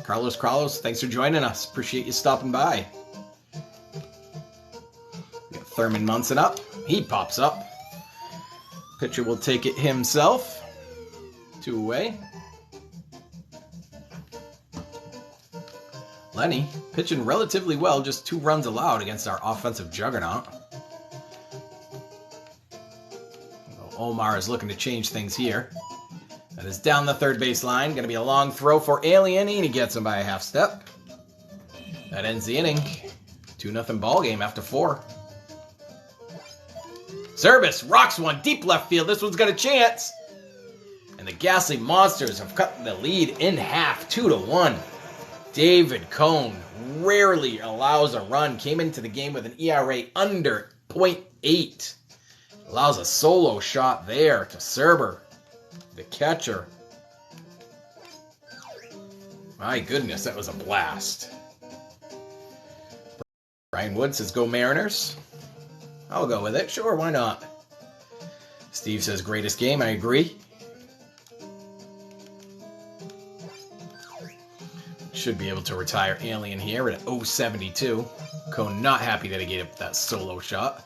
Carlos, thanks for joining us. Appreciate you stopping by. We got Thurman Munson up. He pops up. Pitcher will take it himself. 2 away. Lenny pitching relatively well, just 2 runs allowed against our offensive juggernaut. Omar is looking to change things here. That is down the third base line. Going to be a long throw for Alien, and he gets him by a half step. That ends the inning. 2-0 ball game after 4. Service rocks one deep left field. This one's got a chance. And the Ghastly Monsters have cut the lead in half, 2-1. David Cohn rarely allows a run. Came into the game with an ERA under .8. Allows a solo shot there to Serber, the catcher. My goodness, that was a blast. Brian Wood says, go Mariners. I'll go with it. Sure, why not? Steve says, greatest game. I agree. Should be able to retire Alien here at 0.72. Cone not happy that he gave up that solo shot.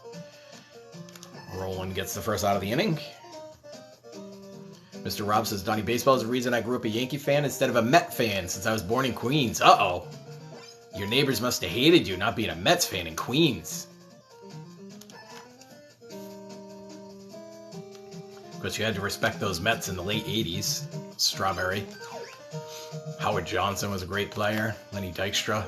Rolen gets the first out of the inning. Mr. Rob says, Donnie, baseball is the reason I grew up a Yankee fan instead of a Met fan since I was born in Queens. Uh-oh. Your neighbors must have hated you not being a Mets fan in Queens. Of course, you had to respect those Mets in the late 80s. Strawberry. Howard Johnson was a great player. Lenny Dykstra.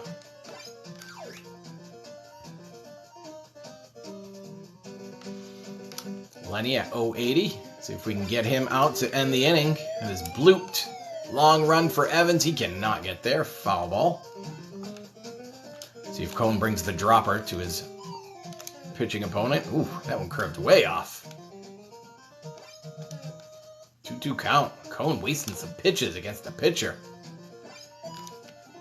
Plenty at 080. See if we can get him out to end the inning. It is blooped. Long run for Evans. He cannot get there. Foul ball. See if Cone brings the dropper to his pitching opponent. Ooh, that one curved way off. 2-2 count. Cone wasting some pitches against the pitcher.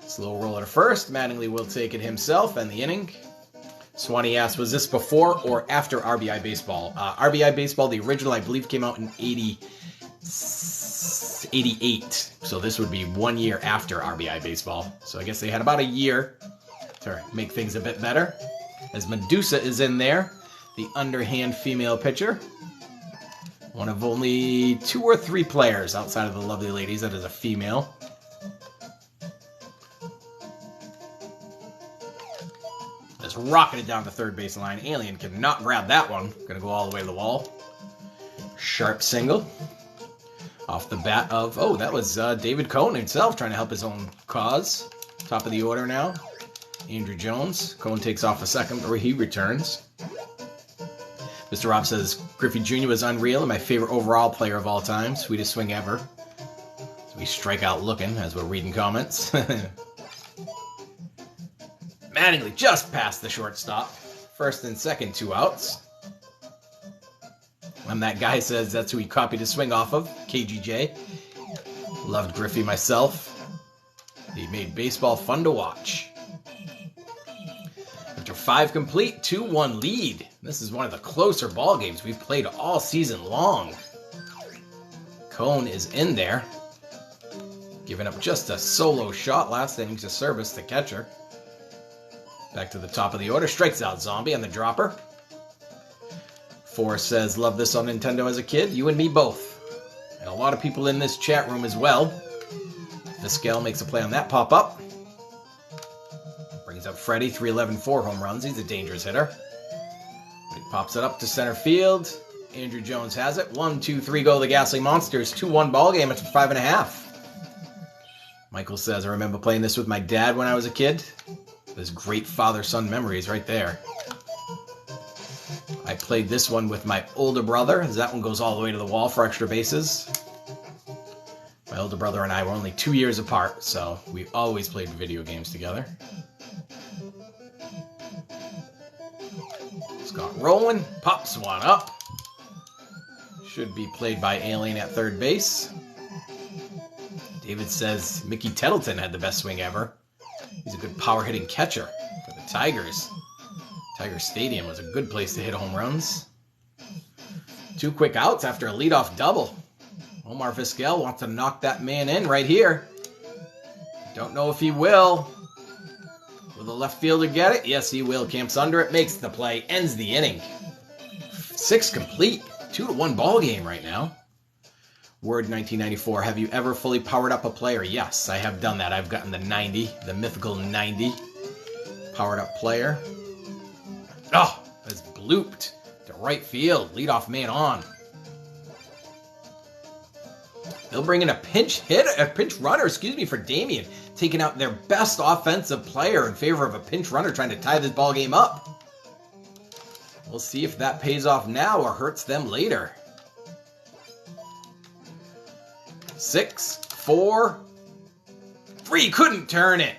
Slow roller to first. Mattingly will take it himself and the inning. Swanee asks, was this before or after RBI Baseball? RBI Baseball, the original, I believe, came out in 88. So this would be 1 year after RBI Baseball. So I guess they had about a year to make things a bit better. As Medusa is in there, the underhand female pitcher. One of only 2 or 3 players outside of the lovely ladies that is a female. Just rocketed down the third base line. Alien cannot grab that one. Gonna go all the way to the wall. Sharp single. Off the bat of, oh, that was David Cone himself trying to help his own cause. Top of the order now. Andruw Jones. Cone takes off a second, where he returns. Mr. Rob says, Griffey Jr. was unreal and my favorite overall player of all time. Sweetest swing ever. So we strike out looking as we're reading comments. Mattingly just past the shortstop. First and second, 2 outs. And that guy says that's who he copied his swing off of, KGJ. Loved Griffey myself. He made baseball fun to watch. After 5 complete, 2-1 lead. This is one of the closer ball games we've played all season long. Cone is in there. Giving up just a solo shot last inning to Service, the catcher. Back to the top of the order. Strikes out Zombie on the dropper. Forrest says, love this on Nintendo as a kid. You and me both. And a lot of people in this chat room as well. Vizquel makes a play on that pop-up. Brings up Freddie. 311, 4 home runs. He's a dangerous hitter. He pops it up to center field. Andruw Jones has it. 1, 2, 3 go the Ghastly Monsters. 2-1 ball game after 5.5. Michael says, I remember playing this with my dad when I was a kid. There's great father-son memories right there. I played this one with my older brother, as that one goes all the way to the wall for extra bases. My older brother and I were only 2 years apart, so we always played video games together. Scott Rolen pops one up. Should be played by Alien at third base. David says Mickey Tettleton had the best swing ever. He's a good power-hitting catcher for the Tigers. Tiger Stadium was a good place to hit home runs. 2 quick outs after a leadoff double. Omar Vizquel wants to knock that man in right here. Don't know if he will. Will the left fielder get it? Yes, he will. Camps under it, makes the play, ends the inning. 6 complete. 2-1 ball game right now. Word 1994, have you ever fully powered up a player? Yes, I have done that. I've gotten the 90, the mythical 90 powered up player. Oh, that's blooped to right field. Leadoff man on. They'll bring in a pinch runner, for Damien, taking out their best offensive player in favor of a pinch runner trying to tie this ball game up. We'll see if that pays off now or hurts them later. 6, 4, 3, couldn't turn it.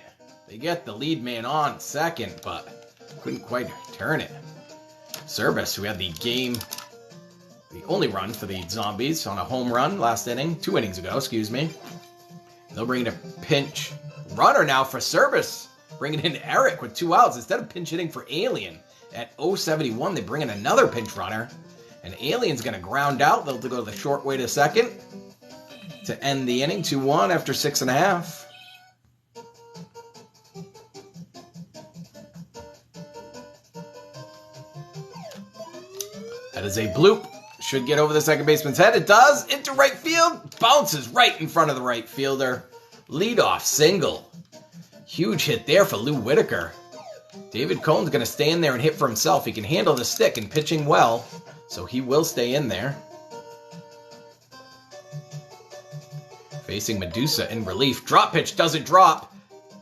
They get the lead man on second, but couldn't quite turn it. Service, who had the only run for the Zombies on a home run last inning, 2 innings ago, They'll bring in a pinch runner now for Service, bringing in Eric with 2 outs instead of pinch hitting for Alien. At 071, they bring in another pinch runner, and Alien's going to ground out. They'll go the short way to second to end the inning, 2-1 after 6.5. That is a bloop. Should get over the second baseman's head. It does. Into right field. Bounces right in front of the right fielder. Leadoff single. Huge hit there for Lou Whitaker. David Cohn's going to stay in there and hit for himself. He can handle the stick and pitching well, so he will stay in there. Facing Medusa in relief. Drop pitch doesn't drop.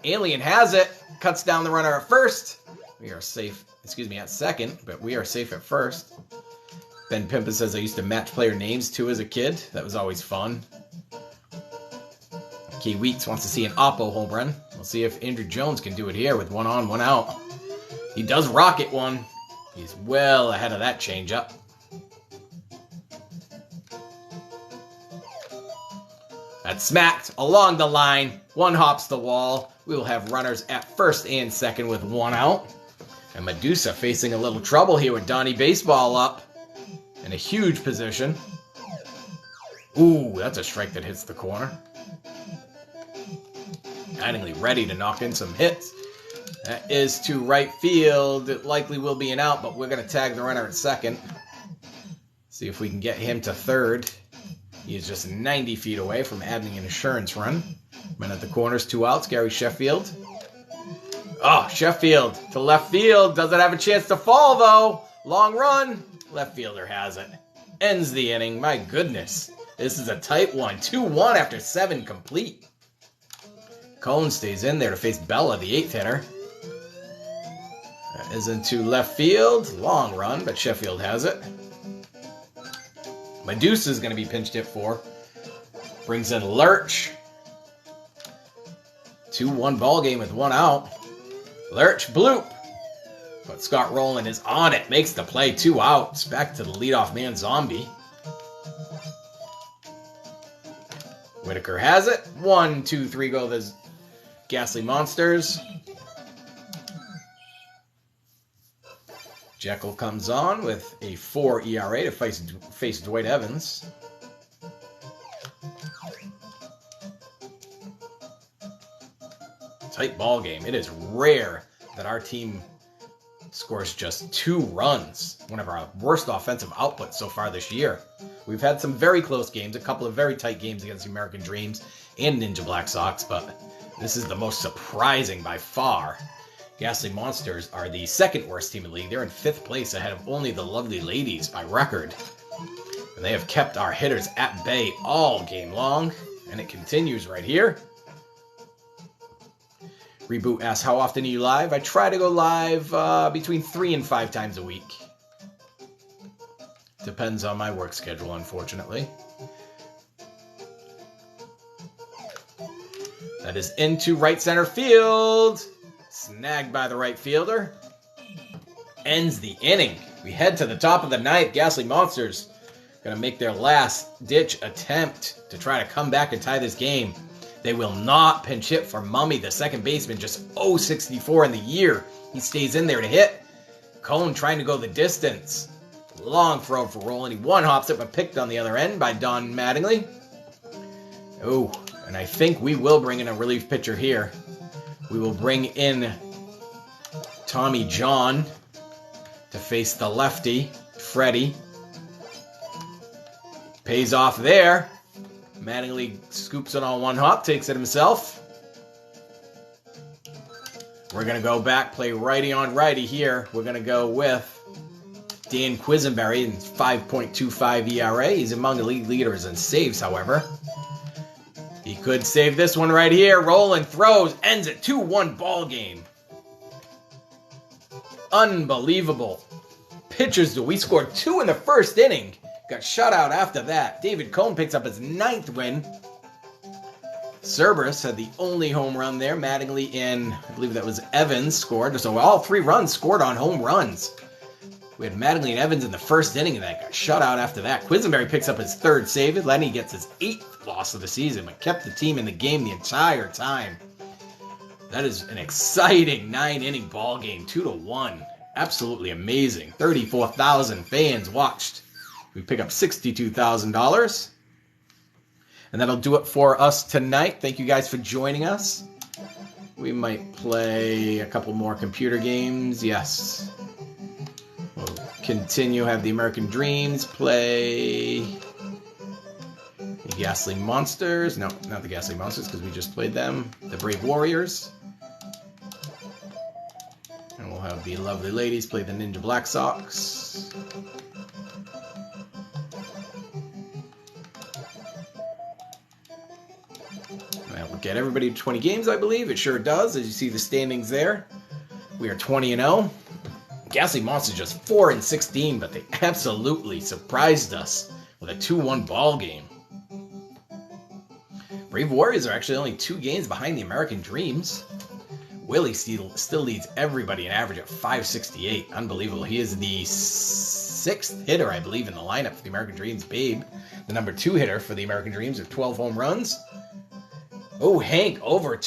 Alien has it. Cuts down the runner at first. We are safe, at second, but we are safe at first. Ben Pimpa says I used to match player names too as a kid. That was always fun. Key Weeks wants to see an Oppo home run. We'll see if Andruw Jones can do it here with one on, one out. He does rocket one. He's well ahead of that changeup. That's smacked along the line. One hops the wall. We will have runners at first and second with one out. And Medusa facing a little trouble here with Donnie Baseball up in a huge position. Ooh, that's a strike that hits the corner. Mattingly ready to knock in some hits. That is to right field. It likely will be an out, but we're going to tag the runner at second. See if we can get him to third. He is just 90 feet away from adding an insurance run. Man at the corners, 2 outs. Gary Sheffield. Oh, Sheffield to left field. Doesn't have a chance to fall, though. Long run. Left fielder has it. Ends the inning. My goodness. This is a tight one. 2-1 after 7 complete. Cone stays in there to face Bella, the 8th hitter. That is into left field. Long run, but Sheffield has it. Medusa is going to be pinch hit for. Brings in Lurch. 2-1 ball game with 1 out. Lurch bloop. But Scott Rolen is on it. Makes the play. 2 outs. Back to the leadoff man, Zombie. Whitaker has it. 1, 2, 3 go the Ghastly Monsters. Jekyll comes on with a 4 ERA to face Dwight Evans. Tight ball game. It is rare that our team scores just 2 runs. One of our worst offensive outputs so far this year. We've had some very close games, a couple of very tight games against the American Dreams and Ninja Blacksox, but this is the most surprising by far. Ghastly Monsters are the 2nd worst team in the league. They're in 5th place ahead of only the Lovely Ladies by record. And they have kept our hitters at bay all game long. And it continues right here. Reboot asks, how often are you live? I try to go live between 3 and 5 times a week. Depends on my work schedule, unfortunately. That is into right center field. Snagged by the right fielder. Ends the inning. We head to the top of the 9th. Ghastly Monsters going to make their last-ditch attempt to try to come back and tie this game. They will not pinch hit for Mummy, the second baseman, just 0-64 in the year. He stays in there to hit. Cone trying to go the distance. Long throw for Rolen. He one-hops it, but picked on the other end by Don Mattingly. Oh, and I think we will bring in a relief pitcher here. We will bring in Tommy John to face the lefty, Freddie. Pays off there. Mattingly scoops it on 1 hop, takes it himself. We're going to go back, play righty on righty here. We're going to go with Dan Quisenberry in 5.25 ERA. He's among the league leaders in saves, however. He could save this one right here. Rolen throws, ends it 2-1 ball game. Unbelievable. Pitchers do. We scored 2 in the first inning. Got shut out after that. David Cone picks up his 9th win. Cerberus had the only home run there. Mattingly and I believe that was Evans scored. So all 3 runs scored on home runs. We had Mattingly and Evans in the first inning, and that got shut out after that. Quisenberry picks up his 3rd save. Lenny gets his 8th loss of the season, but kept the team in the game the entire time. That is an exciting 9-inning ball game, 2-1. Absolutely amazing. 34,000 fans watched. We pick up $62,000. And that'll do it for us tonight. Thank you guys for joining us. We might play a couple more computer games. Yes. We'll continue, have the American Dreams play the Ghastly Monsters. No, not the Ghastly Monsters, because we just played them. The Brave Warriors. And we'll have the Lovely Ladies play the Ninja Blacksox. That will get everybody to 20 games, I believe. It sure does, as you see the standings there. We are 20-0. Ghastly Monsters just 4-16, but they absolutely surprised us with a 2-1 ball game. Brave Warriors are actually only 2 games behind the American Dreams. Willie still leads everybody an average of 568. Unbelievable. He is the 6th hitter, I believe, in the lineup for the American Dreams. Babe, the number 2 hitter for the American Dreams with 12 home runs. Oh, Hank over